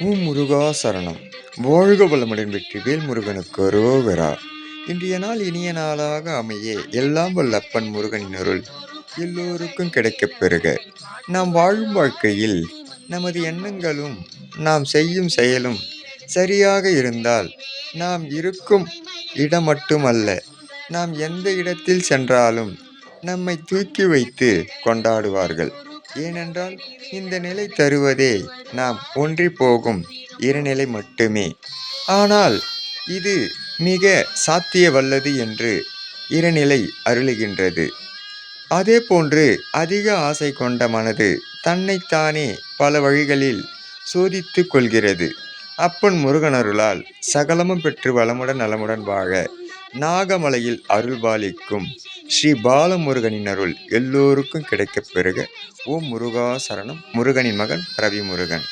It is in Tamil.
ஓம் முருகா சரணம். வாழ்க வளமுடன். வெற்றிவேல் முருகனுக்கு அரோகரா. இன்றைய நாள் இனிய நாளாக அமைய எல்லாம் வல்ல அப்பன் முருகனின் அருள் எல்லோருக்கும் கிடைக்கப் பெறுக. நாம் வாழும் வாழ்க்கையில் நமது எண்ணங்களும் நாம் செய்யும் செயலும் சரியாக இருந்தால் நாம் இருக்கும் இடம் மட்டுமல்ல, நாம் எந்த இடத்தில் சென்றாலும் நம்மை தூக்கி வைத்து கொண்டாடுவார்கள். ஏனென்றால் இந்த நிலை தருவதே நாம் ஒன்றி போகும் இறைநிலை மட்டுமே. ஆனால் இது மிக சாத்திய வல்லது என்று இறைநிலை அருளுகின்றது. அதே போன்று அதிக ஆசை கொண்ட மனது தன்னைத்தானே பல வழிகளில் சோதித்து கொள்கிறது. அப்பன் முருகனருளால் சகலமும் பெற்று வளமுடன் நலமுடன் வாழ நாகமலையில் அருள்பாலிக்கும் ஸ்ரீ பாலமுருகனின் அருள் எல்லோருக்கும் கிடைக்கப் பெறுக. ஓம் முருகா சரணம். முருகனின் மகன் ரவி முருகன்.